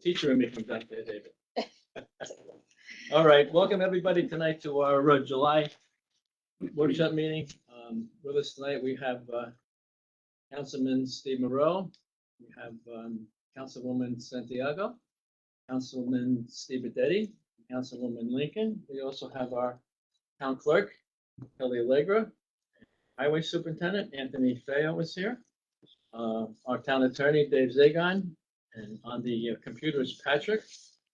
teacher in me comes out there, David. All right, welcome everybody tonight to our July workshop meeting. With us tonight, we have Councilman Steve Moreau, we have Councilwoman Santiago, Councilman Steve Bedetti, Councilwoman Lincoln. We also have our town clerk, Kelly Allegra, Highway Superintendent Anthony Feo is here, our town attorney Dave Zagon, and on the computer is Patrick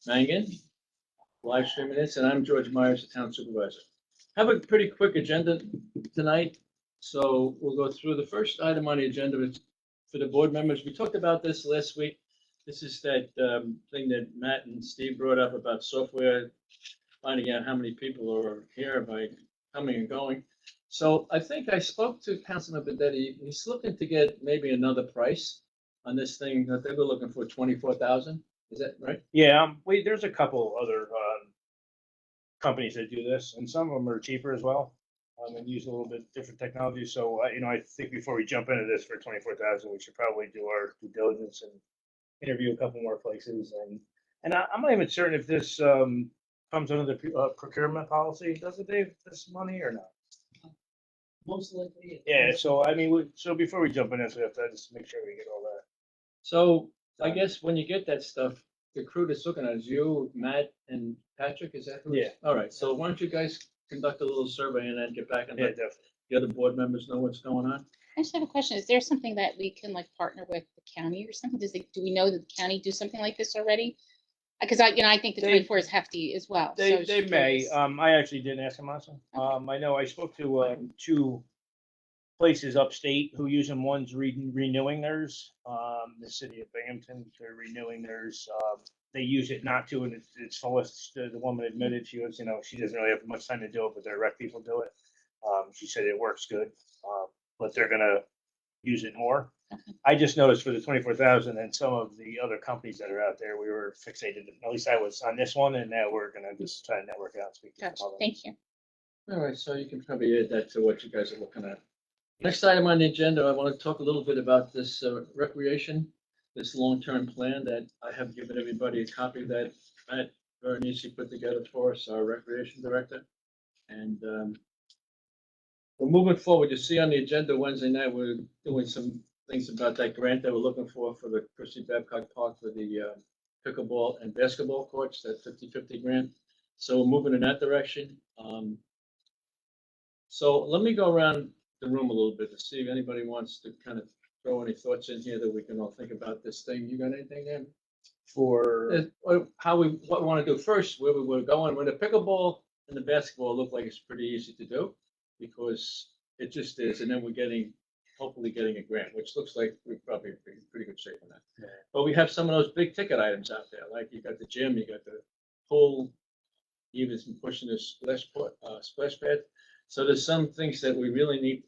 Mangan, live streaming this, and I'm George Myers, the town supervisor. Have a pretty quick agenda tonight, so we'll go through the first item on the agenda for the board members. We talked about this last week. This is that thing that Matt and Steve brought up about software, finding out how many people are here by coming and going. So I think I spoke to Councilman Bedetti. He's looking to get maybe another price on this thing that they were looking for 24,000. Is that right? Yeah, there's a couple other companies that do this, and some of them are cheaper as well, and use a little bit different technology. So I think before we jump into this for 24,000, we should probably do our due diligence and interview a couple more places. And I'm not even certain if this comes under the procurement policy. Does it, Dave? This money or not? Most likely. Yeah. So I mean, so before we jump in this, we have to just make sure we get all that. So I guess when you get that stuff, the crew that's looking at it is you, Matt, and Patrick, is that who? Yeah. All right, so why don't you guys conduct a little survey and then get back and Yeah, let definitely. the other board members know what's going on? I just have a question. Is there something that we can like partner with the county or something? Do we know that the county do something like this already? Because I think the 24 is hefty as well. They so they may. curious. I actually didn't ask him also. I know I spoke to two places upstate who use them. One's renewing theirs. The city of Binghamton, they're renewing theirs. They use it not to, and it's Phyllis, the woman admitted she was, she doesn't really have much time to do it, but their rec people do it. She said it works good, but they're gonna use it more. Okay. I just noticed for the 24,000 and some of the other companies that are out there, we were fixated. At least I was on this one, and now we're gonna just try to network out and speak to Gotcha. some of them. Thank you. All right, so you can probably add that to what you guys are looking at. Next item on the agenda, I want to talk a little bit about this recreation, this long-term plan that I have given everybody a copy that Matt Veronese put together for us, our recreation director. And we're moving forward. You see on the agenda Wednesday night, we're doing some things about that grant that we're looking for the Christie Babcock Park for the pickleball and basketball courts, that 50-50 grant. So we're moving in that direction. So let me go around the room a little bit to see if anybody wants to kind of throw any thoughts in here that we can all think about this thing. You got anything there? For What we want to do first, where we were going, when the pickleball and the basketball look like it's pretty easy to do because it just is. And then we're hopefully getting a grant, which looks like we're probably in pretty good shape on that. Yeah. But we have some of those big ticket items out there, like you got the gym, you got the pool, even been pushing this splash pad. So there's some things that we really need.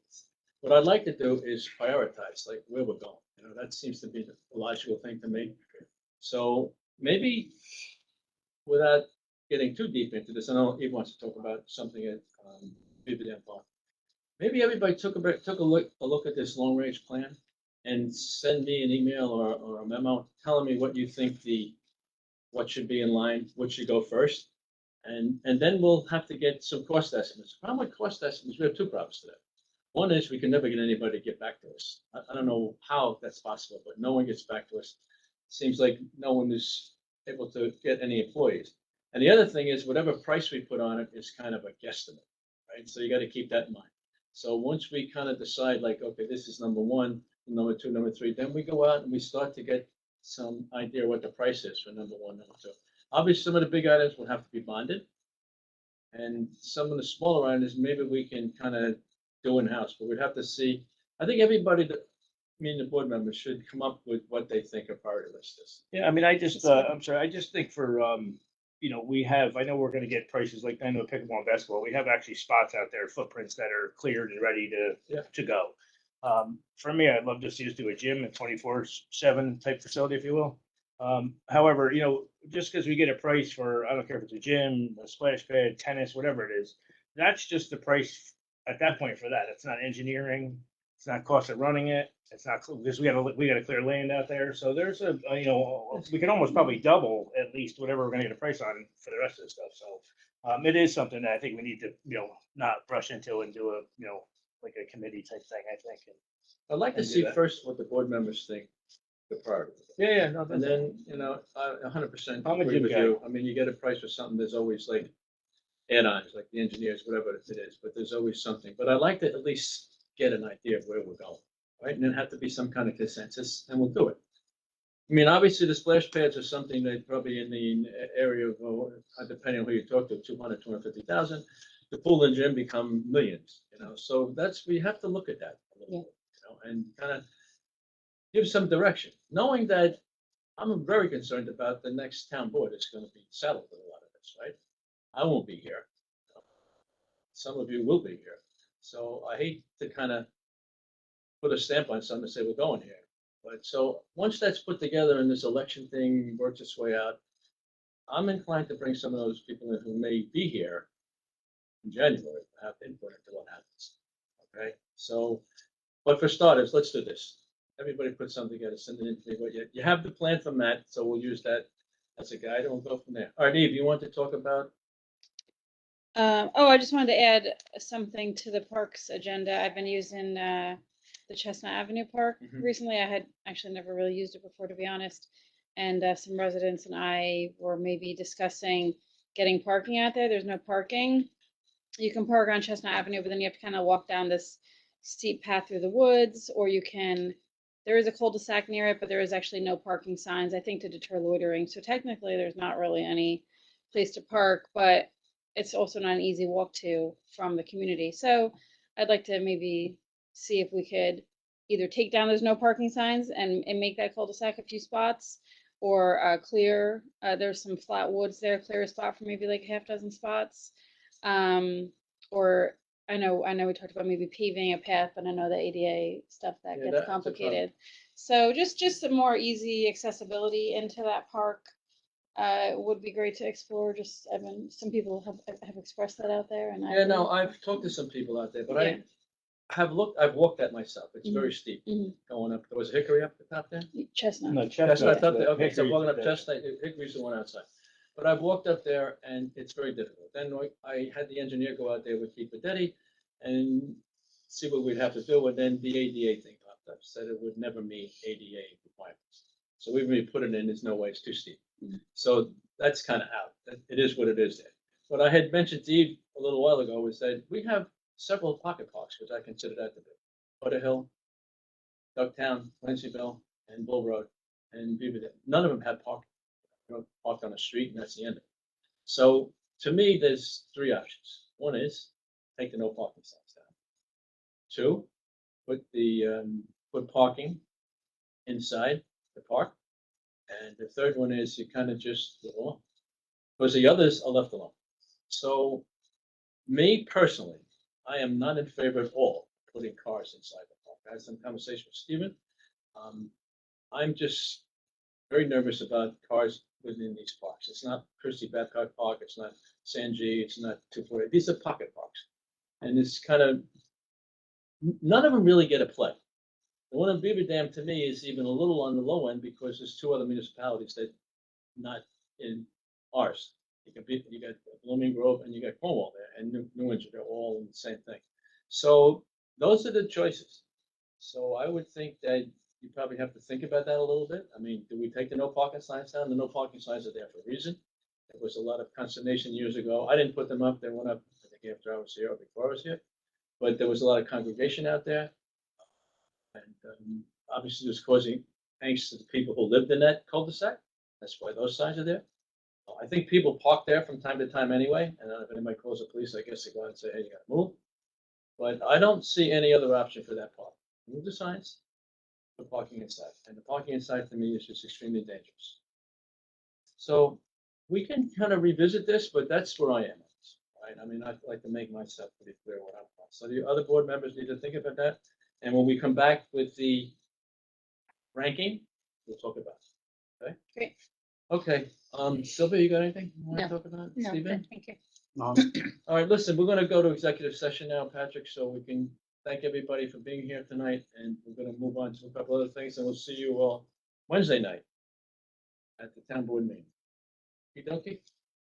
What I'd like to do is prioritize, like where we're going. That seems to be the logical thing to me. So maybe without getting too deep into this, I know Eve wants to talk about something at Beaver Dam Park. Maybe everybody took a look at this long range plan and send me an email or a memo telling me what you think what should be in line, what should go first. And then we'll have to get some cost estimates. The problem with cost estimates, we have two problems today. One is we can never get anybody to get back to us. I don't know how that's possible, but no one gets back to us. Seems like no one is able to get any employees. And the other thing is whatever price we put on it is kind of a guesstimate, right? So you got to keep that in mind. So once we kind of decide like, okay, this is number one, number two, number three, then we go out and we start to get some idea what the price is for number one, number two. Obviously, some of the big items will have to be bonded. And some of the smaller items, maybe we can kind of do in-house, but we'd have to see. I think everybody the board members should come up with what they think a priority list is. Yeah, I mean, I'm sorry, I just think for, I know we're gonna get prices like, I know pickleball and basketball, we have actually spots out there, footprints that are cleared and ready to go. For me, I'd love to see us do a gym, a 24/7 type facility, if you will. However, just because we get a price for, I don't care if it's a gym, a splash pad, tennis, whatever it is, that's just the price at that point for that. It's not engineering, It's not cost of running it. It's not, because we gotta clear land out there. So there's you know, we can almost probably double at least whatever we're gonna get a price on for the rest of the stuff. So, it is something that I think we need to, you know, not rush into and do a, you know, like a committee type thing, I think. I'd like to And do see that. first what the board members think the priority. Yeah, no, And then, you know, I 100% I'm a agree Jim with guy. you. I mean, you get a price for something, there's always like add-ons, like the engineers, whatever it is, but there's always something. But I'd like to at least get an idea of where we're going, right? And then have to be some kind of consensus, and we'll do it. I mean, obviously, the splash pads are something that probably in the area of, depending on who you talk to, 200, 250,000. The pool and gym become millions, you know, so that's, we have to look at that a little bit, you know, and kind of give some direction, knowing that I'm very concerned about the next town board is going to be saddled with a lot of this, right? I won't be here. Some of you will be here. So I hate to kind of put a stamp on something and say we're going here. But so once that's put together and this election thing works its way out, I'm inclined to bring some of those people in who may be here in January to have input into what happens. Okay, so, but for starters, let's do this. Everybody put something together, send it in to me. What you have the plan from that, so we'll use that as a guide and we'll go from there. All right, Eve, you want to talk about? Oh, I just wanted to add something to the parks agenda. I've been using the Chestnut Avenue Park Mhm. recently. I had actually never really used it before, to be honest. And some residents and I were maybe discussing getting parking out there. There's no parking. You can park on Chestnut Avenue, but then you have to kind of walk down this steep path through the woods, or you can, there is a cul-de-sac near it, but there is actually no parking signs, I think, to deter loitering. So technically, there's not really any place to park, but it's also not an easy walk to from the community. So I'd like to maybe see if we could either take down those no parking signs and make that cul-de-sac a few spots, or clear, there's some flat woods there, clear a spot for maybe like a half dozen spots. Or I know we talked about maybe paving a path, but I know the ADA stuff that Yeah, gets that's a problem. complicated. So just some more easy accessibility into that park would be great to explore. Just, I mean, some people have expressed that out there, and I Yeah, no, agree. I've talked to some people out there, but Yeah. I have looked, I've walked that myself. It's very steep Mhm. going up. There was a hickory up the top there. Chestnut. No, That's what I Chestnut, thought. Okay, so Hickory's walking up the- Chestnut, Hickory's the one outside. But I've walked up there and it's very difficult. Then I had the engineer go out there with Keith Padetti and see what we'd have to do. And then the ADA thing popped up, said it would never meet ADA requirements. So we've really put it in, there's no way, it's too steep. Mhm. So that's kind of out. It is what it is there. What I had mentioned to Eve a little while ago was that we have several pocket parks, which I consider that to be Butterhill, Ducktown, Lanceyville, and Bull Road, and Beaverdale. None of them have parking. You know, parked on the street, and that's the end of it. So to me, there's three options. One is take the no parking signs down. Two, put parking inside the park. And the third one is you kind of just leave alone, because the others are left alone. So me personally, I am not in favor at all of putting cars inside the park. I had some conversation with Stephen. I'm just very nervous about cars within these parks. It's not Christie Babcock Park, it's not Sanjay, it's not 248. These are pocket parks. And it's kind of, none of them really get a play. The one in Beaver Dam to me is even a little on the low end because there's two other municipalities that not in ours. You got Blooming Grove and you got Cornwall there and New Windsor, they're all in the same thing. So those are the choices. So I would think that you probably have to think about that a little bit. I mean, do we take the no parking signs down? The no parking signs are there for a reason. There was a lot of consternation years ago. I didn't put them up. They went up, I think, after I was here or before I was here. But there was a lot of congregation out there. And obviously, it was causing angst to the people who lived in that cul-de-sac. That's why those signs are there. I think people park there from time to time anyway. And if anybody calls the police, I guess they go out and say, hey, you gotta move. But I don't see any other option for that park. Move the signs, put parking inside. And the parking inside to me is just extremely dangerous. So we can kind of revisit this, but that's where I am. Right? I mean, I'd like to make myself pretty clear what I'm on. So the other board members need to think about that. And when we come back with the ranking, we'll talk about it. Okay? Great. Okay. Sylvia, you got anything you want No. to talk about? No, Stephen? thank you. All right, listen, we're going to go to executive session now, Patrick, so we can thank everybody for being here tonight, and we're gonna move on to a couple other things, and we'll see you all Wednesday night at the town board meeting. Okey dokey?